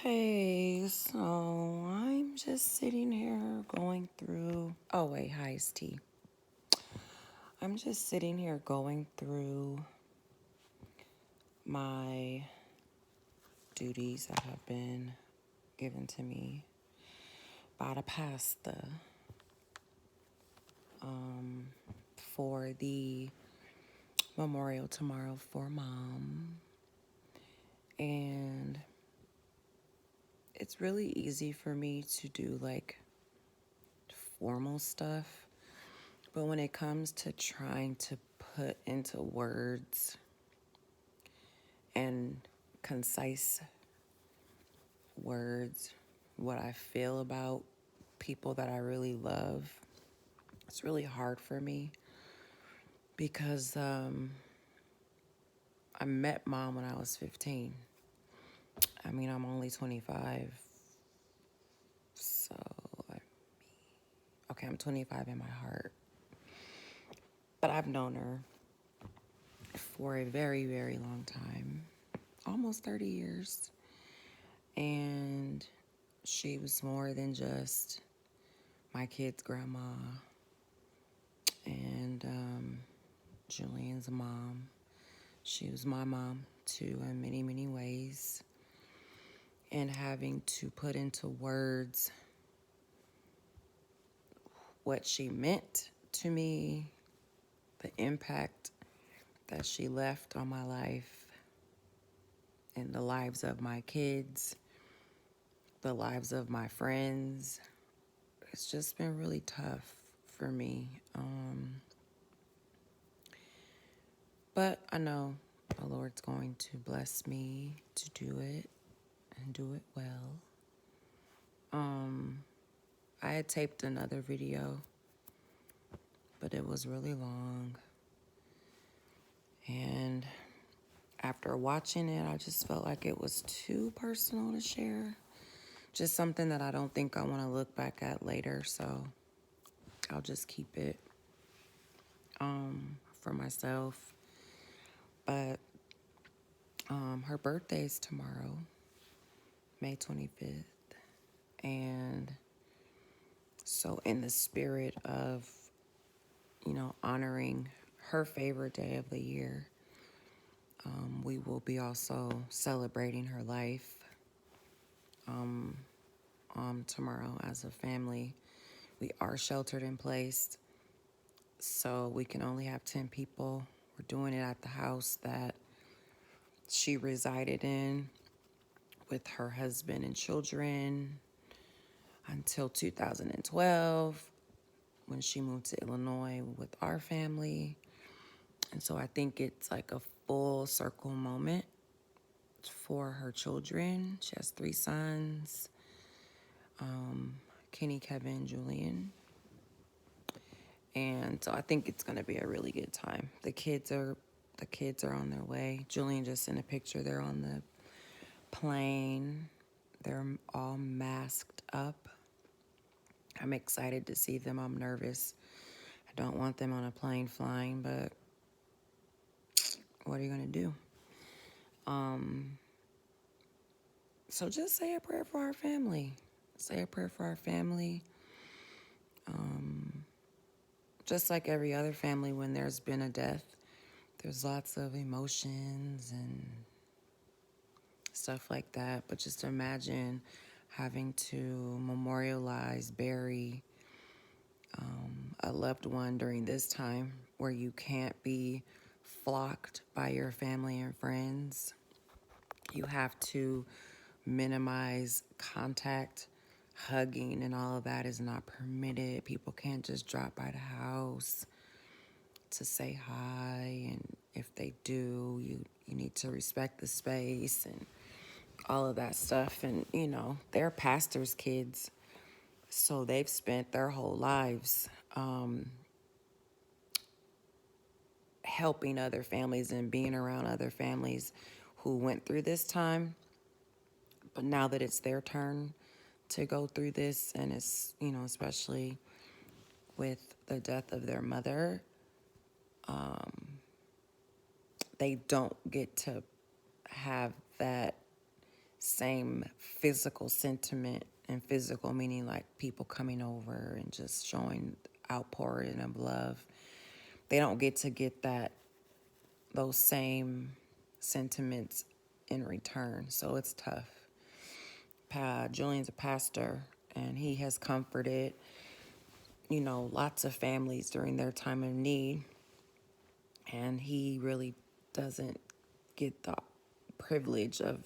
Okay, so I'm just sitting here going through. Oh, wait, hi, it's T. I'm just sitting here going through my duties that have been given to me by the pastor for the memorial tomorrow for mom. And it's really easy for me to do like formal stuff. But when it comes to trying to put into words and concise words what I feel about people that I really love, it's really hard for me because I met mom when I was 15. I mean, I'm only 25, so okay, I'm 25 in my heart. But I've known her for a very, very long time, almost 30 years. And she was more than just my kid's grandma and Julian's mom. She was my mom too in many, many ways. And having to put into words what she meant to me, the impact that she left on my life and the lives of my kids, the lives of my friends. It's just been really tough for me. But I know the Lord's going to bless me to do it and do it well. I had taped another video, but it was really long. And after watching it, I just felt like it was too personal to share. Just something that I don't think I want to look back at later, so I'll just keep it for myself. But her birthday's tomorrow, May 25th. And so in the spirit of, honoring her favorite day of the year, we will be also celebrating her life tomorrow as a family. We are sheltered in place, so we can only have 10 people. We're doing it at the house that she resided in with her husband and children until 2012 when she moved to Illinois with our family. And so I think it's like a full circle moment for her children. She has 3 sons, Kenny, Kevin, Julian. And so I think it's going to be a really good time. The kids are on their way. Julian just sent a picture. They're on the plane. They're all masked up. I'm excited to see them. I'm nervous. I don't want them on a plane flying, but what are you going to do? So just say a prayer for our family. Say a prayer for our family. Just like every other family, when there's been a death, there's lots of emotions and stuff like that. But just imagine having to memorialize, bury a loved one during this time where you can't be flocked by your family and friends. You have to minimize contact. Hugging and all of that is not permitted. People can't just drop by the house to say hi, and if they do, you need to respect the space and all of that stuff. And they're pastors' kids, so they've spent their whole lives helping other families and being around other families who went through this time. But now that it's their turn to go through this, and it's, especially with the death of their mother, they don't get to have that same physical sentiment, and physical meaning like people coming over and just showing outpouring of love. They don't get those same sentiments in return. So it's tough. Julian's a pastor, and he has comforted, lots of families during their time of need. And he really doesn't get the privilege of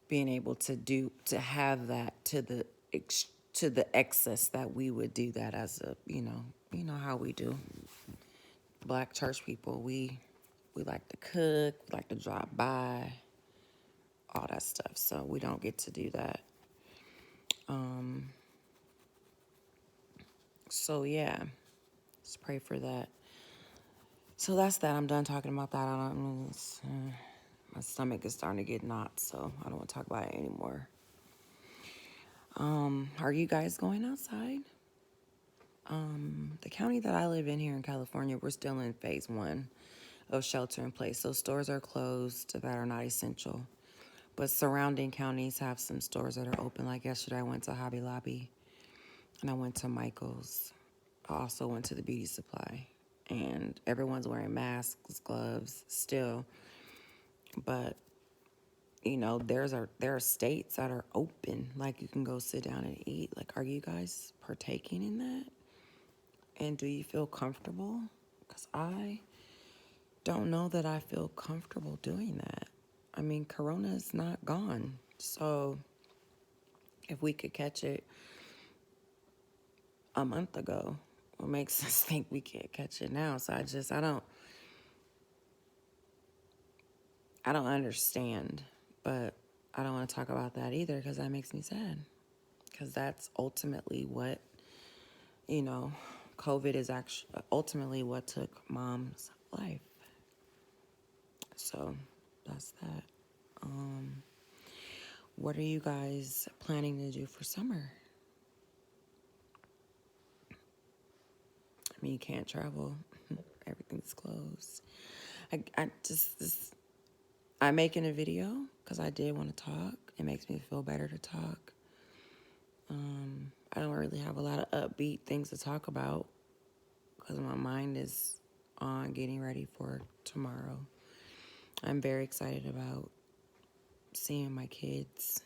being able to have that to the excess that we would do that as a, how we do. Black church people, we like to cook, we like to drive by, all that stuff. So we don't get to do that. So yeah, let's pray for that. So that's that. I'm done talking about that. My stomach is starting to get knots, so I don't want to talk about it anymore. Are you guys going outside? The county that I live in here in California, we're still in phase 1 of shelter in place. So stores are closed that are not essential. But surrounding counties have some stores that are open. Like yesterday, I went to Hobby Lobby and I went to Michael's. I also went to the beauty supply. And everyone's wearing masks, gloves still. But, there are states that are open. Like you can go sit down and eat. Like, are you guys partaking in that? And do you feel comfortable? Because I don't know that I feel comfortable doing that. I mean, Corona is not gone. So if we could catch it a month ago, what makes us think we can't catch it now? So I don't understand, but I don't want to talk about that either because that makes me sad. Because that's ultimately what, COVID is actually ultimately what took Mom's life. So that's that. What are you guys planning to do for summer? I mean, you can't travel. Everything's closed. I'm making a video because I did want to talk. It makes me feel better to talk. I don't really have a lot of upbeat things to talk about because my mind is on getting ready for tomorrow. I'm very excited about seeing my kids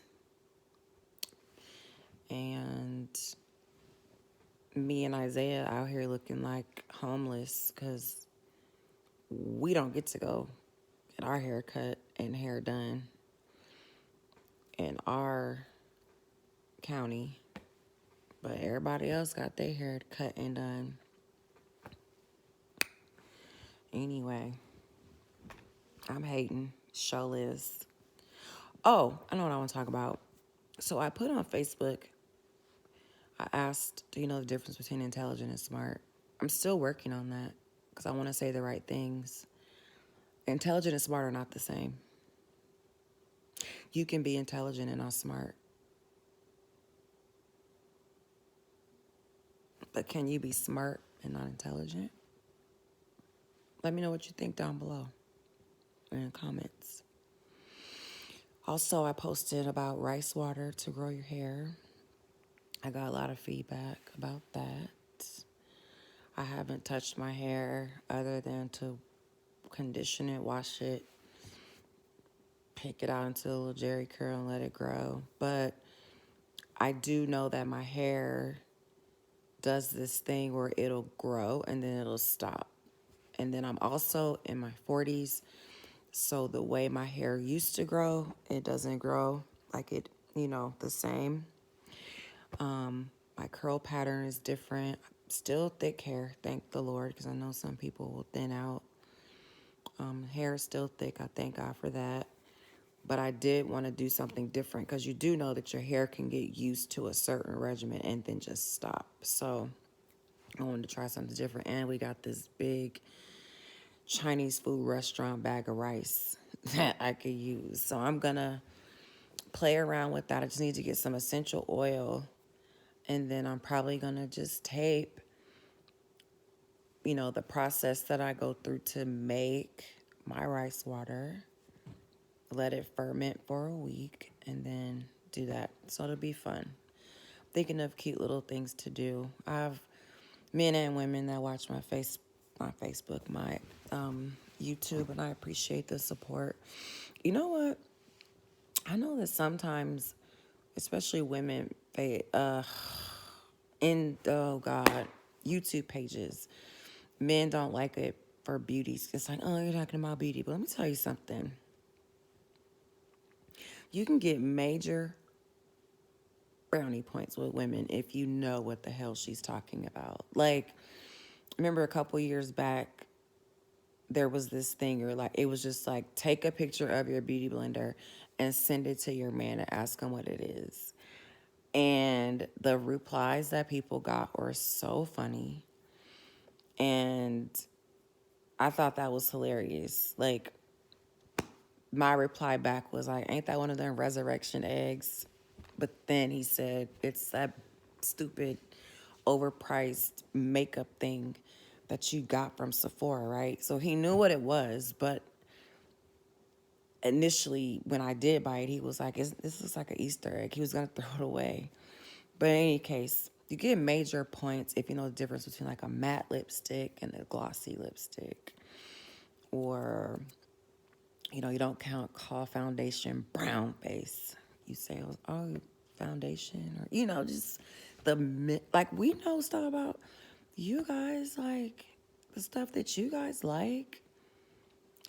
and me and Isaiah out here looking like homeless because we don't get to go get our hair cut and hair done in our county, but everybody else got their hair cut and done. Anyway, I'm hating. Show is. Oh, I know what I want to talk about. So I put on Facebook, I asked, do you know the difference between intelligent and smart? I'm still working on that because I want to say the right things. Intelligent and smart are not the same. You can be intelligent and not smart. But can you be smart and not intelligent? Let me know what you think down below in the comments. Also, I posted about rice water to grow your hair. I got a lot of feedback about that. I haven't touched my hair other than to condition it, wash it, pick it out into a little jerry curl and let it grow. But I do know that my hair does this thing where it'll grow and then it'll stop. And then I'm also in my 40s, so the way my hair used to grow, it doesn't grow like it, the same. My curl pattern is different. Still thick hair, thank the Lord, because I know some people will thin out. Hair is still thick, I thank God for that. But I did want to do something different because you do know that your hair can get used to a certain regimen and then just stop. So I wanted to try something different. And we got this big Chinese food restaurant bag of rice that I could use. So I'm going to play around with that. I just need to get some essential oil. And then I'm probably going to just tape, the process that I go through to make my rice water. let it ferment for a week, and then do that. So it'll be fun. Thinking of cute little things to do. I have men and women that watch my Facebook, my YouTube, and I appreciate the support. You know what? I know that sometimes, especially women, they in oh god, YouTube pages, men don't like it for beauties. It's like, oh, you're talking about beauty, but let me tell you something. You can get major brownie points with women if you know what the hell she's talking about. Like, remember a couple years back, there was this thing, or like, it was just like, take a picture of your beauty blender and send it to your man and ask him what it is. And the replies that people got were so funny. And I thought that was hilarious. Like, my reply back was like, ain't that one of them resurrection eggs? But then he said, it's that stupid, overpriced makeup thing that you got from Sephora, right? So he knew what it was, but initially when I did buy it, he was like, this looks like an Easter egg. He was going to throw it away. But in any case, you get major points if you know the difference between like a matte lipstick and a glossy lipstick. Or, you know, you don't call foundation brown base. You say, oh, foundation, or, you know, just like, we know stuff about you guys, like the stuff that you guys like.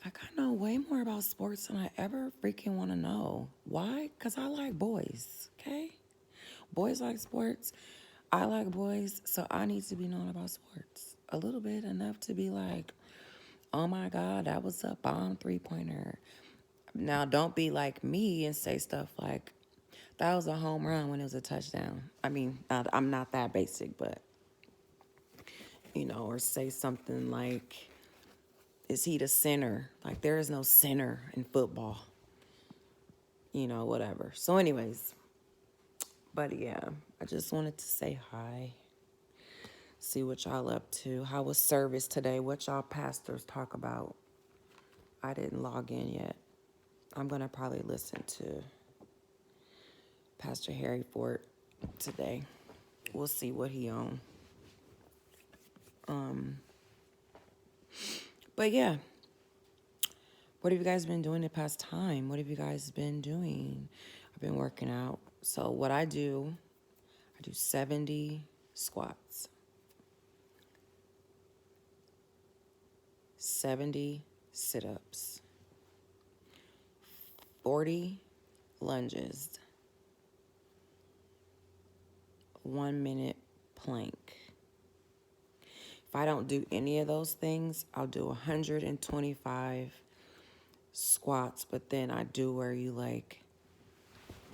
Like, I know way more about sports than I ever freaking want to know. Why? Because I like boys, okay? Boys like sports. I like boys, so I need to be known about sports a little bit, enough to be like, oh my God, that was a bomb three-pointer. Now, don't be like me and say stuff like, that was a home run when it was a touchdown. I mean, I'm not that basic, but, you know, or say something like, is he the center? Like, there is no center in football. You know, whatever. So anyways, but yeah, I just wanted to say hi. See what y'all up to. How was service today? What y'all pastors talk about? I didn't log in yet. I'm going to probably listen to Pastor Harry Ford today. We'll see what he on. But yeah, what have you guys been doing the past time? What have you guys been doing? I've been working out. So what I do 70 squats, 70 sit-ups, 40 lunges, 1 minute plank. If I don't do any of those things, I'll do 125 squats, but then I do where you like,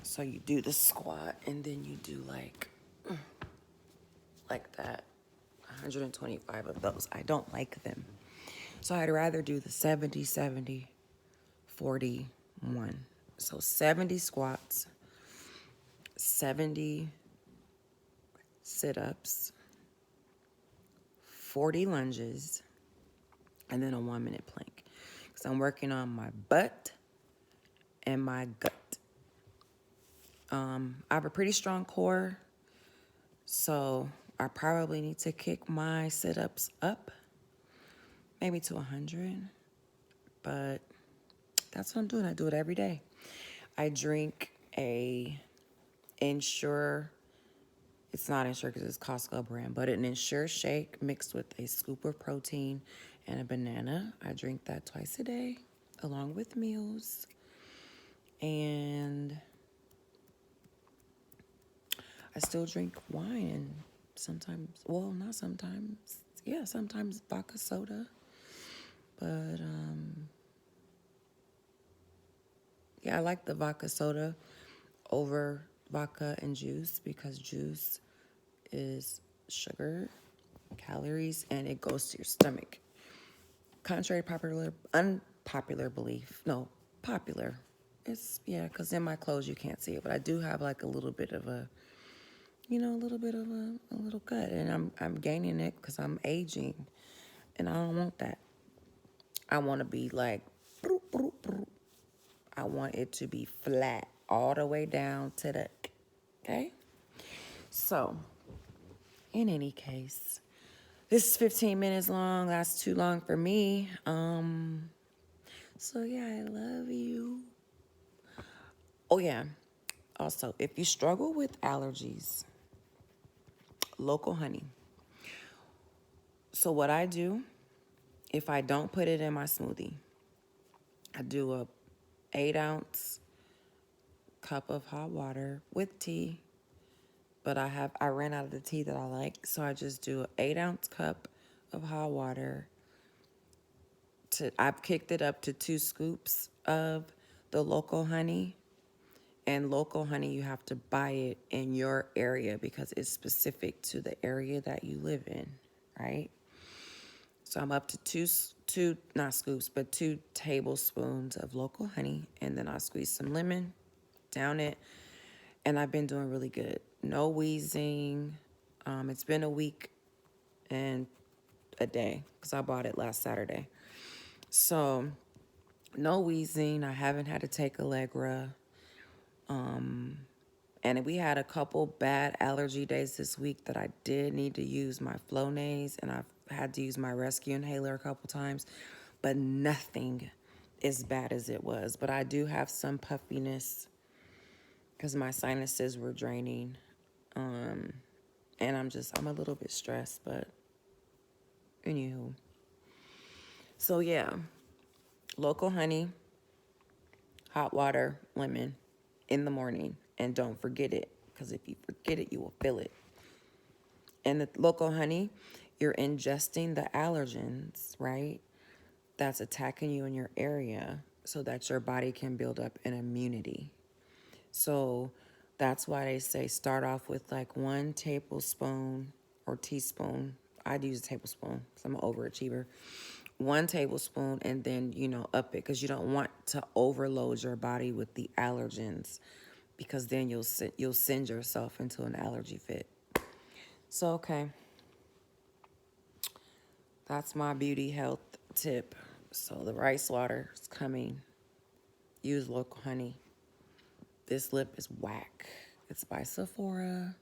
so you do the squat and then you do like that. 125 of those. I don't like them. So I'd rather do the 70, 70, 41. So 70 squats, 70 sit-ups, 40 lunges, and then a 1 minute plank. Because I'm working on my butt and my gut. I have a pretty strong core, so I probably need to kick my sit-ups up, maybe to 100, but that's what I'm doing. I do it every day. I drink a Ensure, it's not Ensure because it's Costco brand, but an Ensure shake mixed with a scoop of protein and a banana. I drink that twice a day along with meals. And I still drink wine and sometimes, well, not sometimes, yeah, sometimes vodka soda. But, yeah, I like the vodka soda over vodka and juice because juice is sugar, calories, and it goes to your stomach. Contrary to unpopular belief, no, popular. It's, yeah, because in my clothes you can't see it, but I do have like a little bit of a, you know, a little bit of a little gut, and I'm gaining it because I'm aging, and I don't want that. I want to be like, broop, broop, broop. I want it to be flat all the way down to the, okay? So, in any case, this is 15 minutes long. That's too long for me. So yeah, I love you. Oh yeah. Also, if you struggle with allergies, local honey. So what I do, if I don't put it in my smoothie, I do a 8-ounce cup of hot water with tea. But I ran out of the tea that I like, so I just do an 8-ounce cup of hot water. I've kicked it up to 2 scoops of the local honey. And local honey, you have to buy it in your area because it's specific to the area that you live in, right? So I'm up to two, not scoops, but 2 tablespoons of local honey. And then I squeeze some lemon down it. And I've been doing really good. No wheezing. It's been a week and a day because I bought it last Saturday. So no wheezing. I haven't had to take Allegra. And we had a couple bad allergy days this week that I did need to use my Flonase, and I've had to use my rescue inhaler a couple times, but nothing as bad as it was. But I do have some puffiness because my sinuses were draining. And I'm a little bit stressed, but anywho. So yeah, local honey, hot water, lemon in the morning. And don't forget it, because if you forget it, you will feel it. And the local honey, you're ingesting the allergens, right? That's attacking you in your area so that your body can build up an immunity. So that's why they say start off with like 1 tablespoon or teaspoon. I'd use a tablespoon because I'm an overachiever. 1 tablespoon and then, up it because you don't want to overload your body with the allergens because then you'll send yourself into an allergy fit. So, okay. That's my beauty health tip. So the rice water is coming. Use local honey. This lip is whack. It's by Sephora.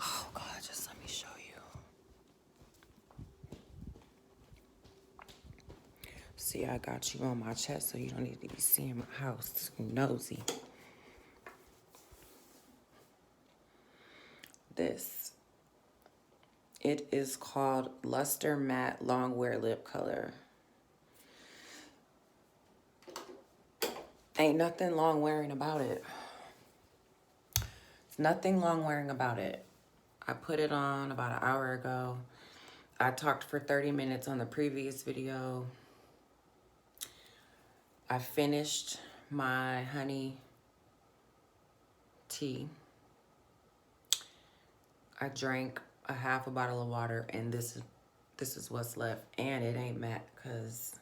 Oh God, just let me show you. See, I got you on my chest so you don't need to be seeing my house. Nosy. This. It is called Luster Matte Long Wear Lip Color. Ain't nothing long wearing about it. There's nothing long wearing about it. I put it on about an hour ago. I talked for 30 minutes on the previous video. I finished my honey tea. I drank a half a bottle of water, and this is what's left. And it ain't matte, because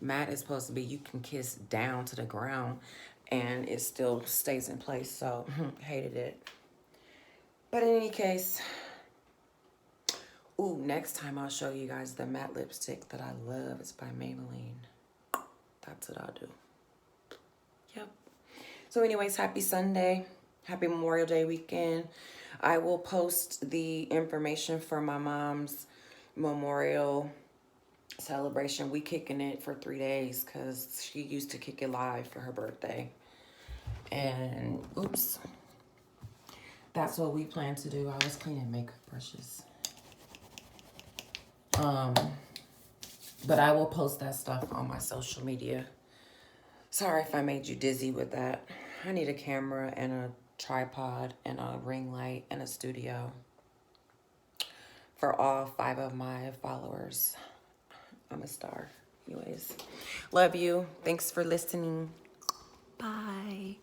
matte is supposed to be you can kiss down to the ground and it still stays in place. So hated it. But in any case, ooh, next time I'll show you guys the matte lipstick that I love. It's by Maybelline. That's what I'll do. Yep. So anyways, happy Sunday. Happy Memorial Day weekend. I will post the information for my mom's memorial celebration. We kicking it for 3 days because she used to kick it live for her birthday. And oops. That's what we plan to do. I was cleaning makeup brushes. But I will post that stuff on my social media. Sorry if I made you dizzy with that. I need a camera and a tripod and a ring light and a studio for all 5 of my followers. I'm a star. Anyways, love you. Thanks for listening. Bye.